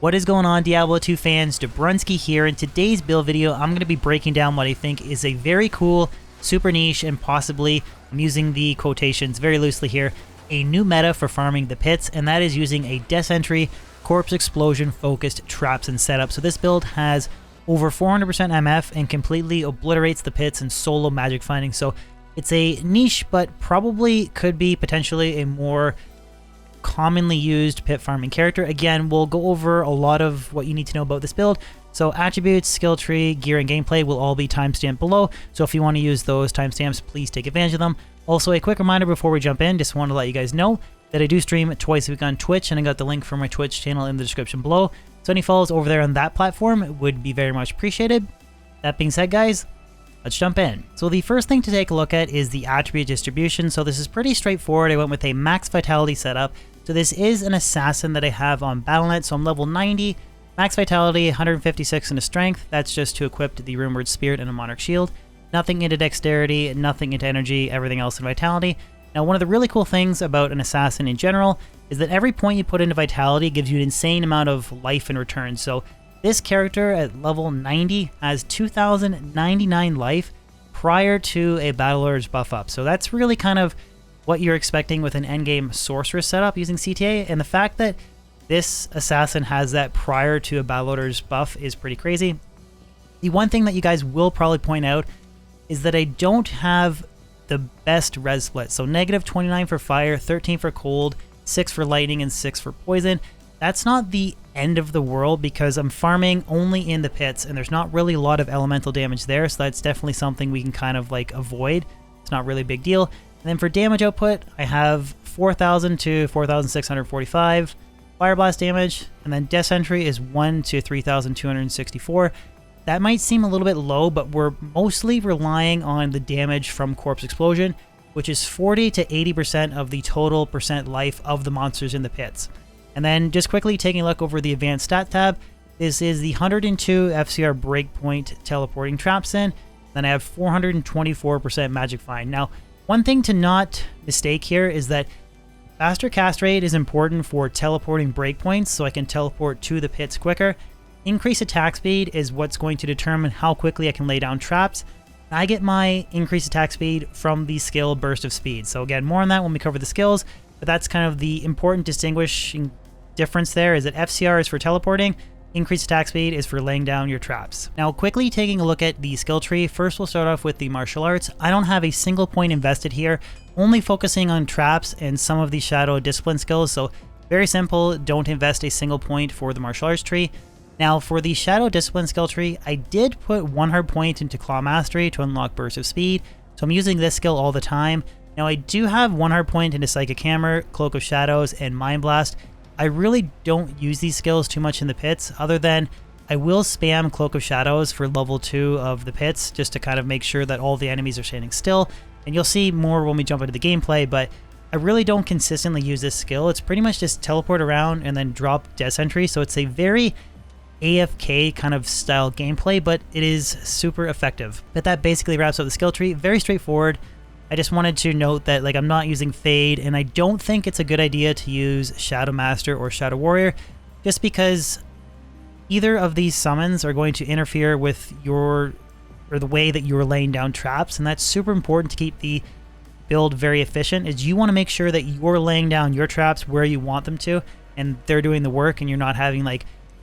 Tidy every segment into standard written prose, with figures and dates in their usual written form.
What is going on, Diablo 2 fans? Dobrunsky here. In today's build video, I'm going to be breaking down what I think is a very cool, super niche, and possibly, I'm using the quotations very loosely here, a new meta for farming the pits, and that is using a death entry, corpse explosion focused Trapsin setup. So this build has over 400% MF and completely obliterates the pits and solo magic finding. So it's a niche, but probably could be potentially a more commonly used pit farming character. Again, we'll go over a lot of what you need to know about this build. So attributes, skill tree, gear, and gameplay will all be timestamped below. So if you want to use those timestamps, please take advantage of them. Also, a quick reminder before we jump in, just want to let you guys know that I do stream twice a week on Twitch, and I got the link for my Twitch channel in the description below. So any follows over there on that platform would be very much appreciated. That being said, guys, let's jump in. So the first thing to take a look at is the attribute distribution. So this is pretty straightforward. I went with a max vitality setup. So this is an assassin that I have on Battle.net. So I'm level 90, max vitality, 156 into strength. That's just to equip the Rumored Spirit and a Monarch Shield. Nothing into dexterity, nothing into energy, everything else in vitality. Now, one of the really cool things about an assassin in general is that every point you put into vitality gives you an insane amount of life in return. So this character at level 90 has 2,099 life prior to a Battle Urge buff up. So that's really kind of what you're expecting with an endgame sorceress setup using CTA, and the fact that this assassin has that prior to a Battle Urge buff is pretty crazy. The one thing that you guys will probably point out is that I don't have the best res split. So negative 29 for fire, 13 for cold, 6 for lightning, and 6 for poison. That's not the end of the world because I'm farming only in the pits and there's not really a lot of elemental damage there, so that's definitely something we can kind of like avoid. It's not really a big deal. And then for damage output, I have 4,000 to 4,645 fire blast damage, and then death entry is 1 to 3,264. That might seem a little bit low, but we're mostly relying on the damage from corpse explosion, which is 40 to 80% of the total percent life of the monsters in the pits. And then just quickly taking a look over the advanced stat tab, this is the 102 FCR breakpoint teleporting Trapsin. Then I have 424% magic find. Now, one thing to not mistake here is that faster cast rate is important for teleporting breakpoints, so I can teleport to the pits quicker. Increased attack speed is what's going to determine how quickly I can lay down traps. I get my increased attack speed from the skill Burst of Speed. So again, more on that when we cover the skills, but that's kind of the important distinguishing difference there, is that FCR is for teleporting, increased attack speed is for laying down your traps. Now, quickly taking a look at the skill tree, first we'll start off with the martial arts. I don't have a single point invested here, only focusing on traps and some of the shadow discipline skills, so very simple, don't invest a single point for the martial arts tree. Now, for the shadow discipline skill tree, I did put one hard point into claw mastery to unlock burst of speed, so I'm using this skill all the time. Now, I do have one hard point into psychic hammer, cloak of shadows, and mind blast. I really don't use these skills too much in the pits, other than I will spam Cloak of Shadows for level 2 of the pits, just to kind of make sure that all the enemies are standing still. And you'll see more when we jump into the gameplay, but I really don't consistently use this skill. It's pretty much just teleport around and then drop death entry, so it's a very AFK kind of style gameplay, but it is super effective. But that basically wraps up the skill tree. Very straightforward. I just wanted to note that I'm not using Fade, and I don't think it's a good idea to use Shadow Master or Shadow Warrior, just because either of these summons are going to interfere with the way that you're laying down traps, and that's super important to keep the build very efficient, is you want to make sure that you're laying down your traps where you want them to, and they're doing the work, and you're not having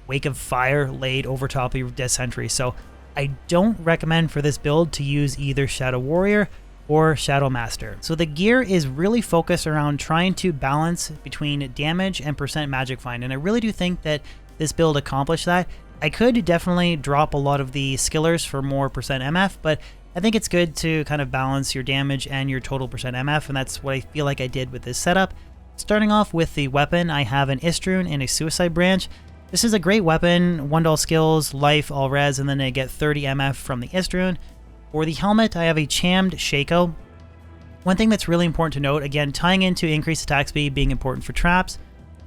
Wake of Fire laid over top of your death entry. So I don't recommend for this build to use either Shadow Warrior or Shadow Master. So the gear is really focused around trying to balance between damage and percent magic find, and I really do think that this build accomplished that. I could definitely drop a lot of the skillers for more percent MF, but I think it's good to kind of balance your damage and your total percent MF, and that's what I feel like I did with this setup. Starting off with the weapon, I have an Istrune and a Suicide Branch. This is a great weapon, 1 skills, life, all res, and then I get 30 MF from the Istrune. For the helmet, I have a Chammed Shako. One thing that's really important to note, again, tying into increased attack speed being important for traps,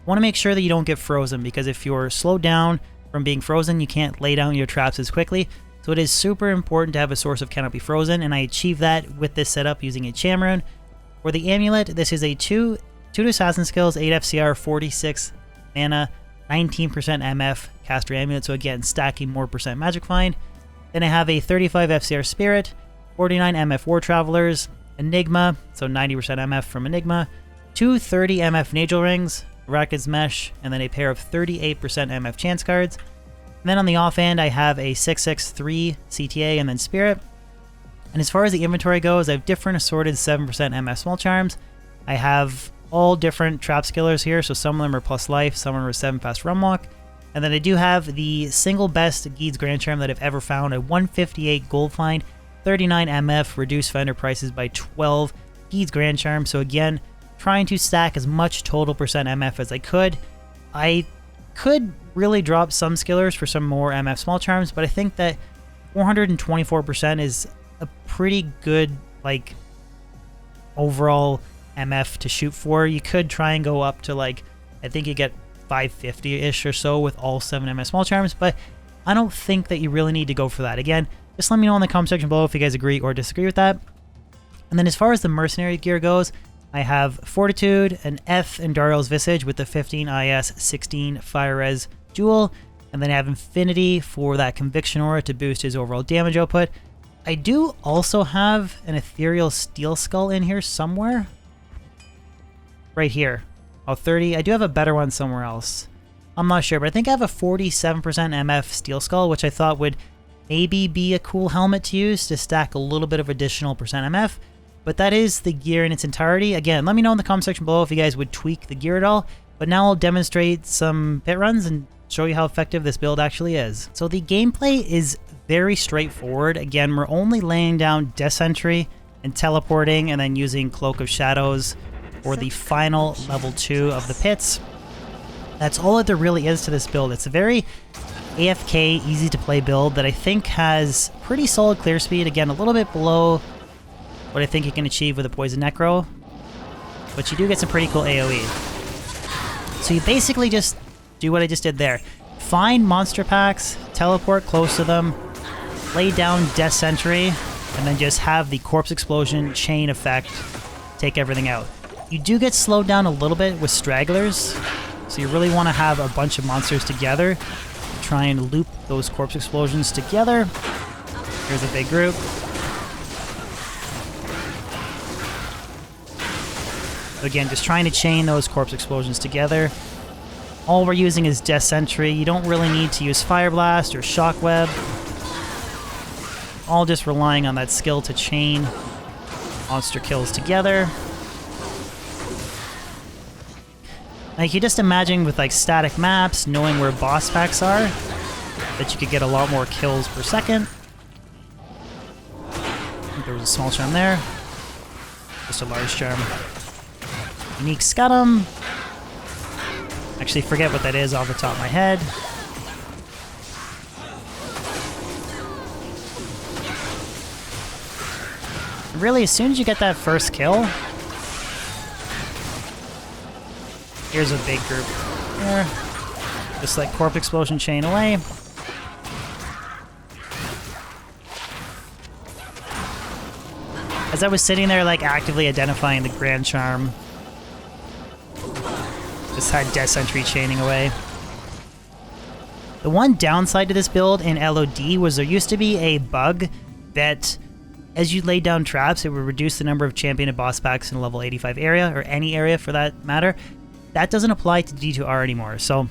want to make sure that you don't get frozen, because if you're slowed down from being frozen, you can't lay down your traps as quickly. So it is super important to have a source of cannot be frozen, and I achieved that with this setup using a Chamrune. For the amulet, this is a 2 assassin skills, 8 FCR, 46 mana, 19% MF Caster Amulet, so again, stacking more percent Magic Find. Then I have a 35 FCR Spirit, 49 MF War Travelers, Enigma, so 90% MF from Enigma, two 30 MF Nagel Rings, Arachid's Mesh, and then a pair of 38% MF Chance cards. And then on the off end, I have a 663 CTA and then Spirit. And as far as the inventory goes, I have different assorted 7% MF Small Charms. I have all different trap skillers here, so some of them are plus life, some of them are 7 fast run walk. And then I do have the single best Geed's Grand Charm that I've ever found, a 158 gold find, 39 MF, reduced vendor prices by 12 Geed's Grand Charm. So again, trying to stack as much total percent MF as I could. I could really drop some skillers for some more MF Small Charms, but I think that 424% is a pretty good, like, overall MF to shoot for. You could try and go up to, like, I think you get 550-ish or so with all 7 MS Small Charms, but I don't think that you really need to go for that. Again, just let me know in the comment section below if you guys agree or disagree with that. And then as far as the mercenary gear goes, I have Fortitude, an F in Dariel's Visage with the 15 IS, 16 Fire Res Jewel, and then I have Infinity for that Conviction Aura to boost his overall damage output. I do also have an Ethereal Steel Skull in here somewhere. Right here. Oh, 30. I do have a better one somewhere else. I'm not sure, but I think I have a 47% MF Steel Skull, which I thought would maybe be a cool helmet to use to stack a little bit of additional percent MF. But that is the gear in its entirety. Again, let me know in the comment section below if you guys would tweak the gear at all. But now I'll demonstrate some pit runs and show you how effective this build actually is. So the gameplay is very straightforward. Again, we're only laying down Death Sentry and teleporting and then using Cloak of Shadows for the final level 2 of the pits. That's all that there really is to this build. It's a very AFK, easy to play build that I think has pretty solid clear speed. Again, a little bit below what I think you can achieve with a Poison Necro, but you do get some pretty cool AoE. So you basically just do what I just did there. Find monster packs, teleport close to them, lay down Death Sentry, and then just have the Corpse Explosion chain effect take everything out. You do get slowed down a little bit with stragglers, so you really want to have a bunch of monsters together. Try and loop those Corpse Explosions together. Here's a big group. Again, just trying to chain those Corpse Explosions together. All we're using is Death Sentry. You don't really need to use Fire Blast or Shockweb. All just relying on that skill to chain monster kills together. Like, you just imagine with like static maps, knowing where boss packs are, that you could get a lot more kills per second. I think there was a small charm there. Just a large charm. Unique Scutum. Actually, forget what that is off the top of my head. Really, as soon as you get that first kill, here's a big group there. Just like Corpse Explosion chain away. As I was sitting there, like, actively identifying the Grand Charm, just had Death Sentry chaining away. The one downside to this build in LOD was there used to be a bug that, as you laid down traps, it would reduce the number of champion and boss packs in a level 85 area, or any area for that matter. That doesn't apply to D2R anymore, so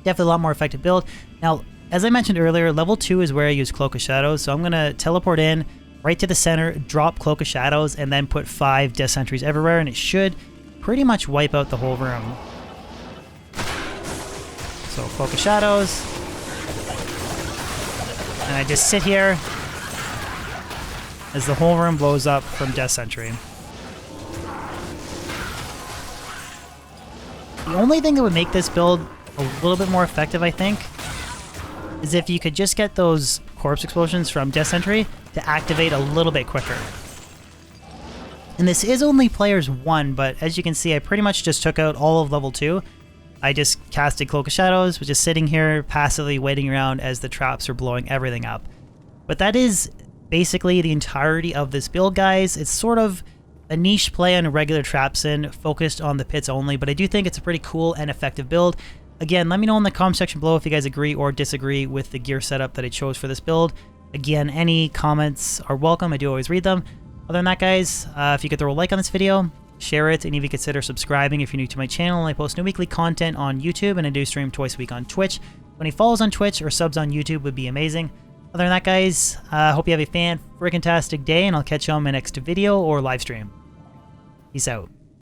definitely a lot more effective build. Now, as I mentioned earlier, level 2 is where I use Cloak of Shadows, so I'm going to teleport in right to the center, drop Cloak of Shadows, and then put 5 Death Sentries everywhere, and it should pretty much wipe out the whole room. So, Cloak of Shadows. And I just sit here as the whole room blows up from Death Sentry. The only thing that would make this build a little bit more effective, I think, is if you could just get those Corpse Explosions from Death Sentry to activate a little bit quicker. And this is only players 1, but as you can see, I pretty much just took out all of level 2. I just casted Cloak of Shadows, was just sitting here passively waiting around as the traps are blowing everything up. But that is basically the entirety of this build, guys. It's sort of a niche play on a regular Trapsin, focused on the pits only, but I do think it's a pretty cool and effective build. Again, let me know in the comment section below if you guys agree or disagree with the gear setup that I chose for this build. Again, any comments are welcome. I do always read them. Other than that, guys, if you could throw a like on this video, share it, and even consider subscribing if you're new to my channel. I post new weekly content on YouTube, and I do stream twice a week on Twitch. Any follows on Twitch or subs on YouTube would be amazing. Other than that, guys, hope you have a fan-freaking-tastic day, and I'll catch you on my next video or live stream. Peace out.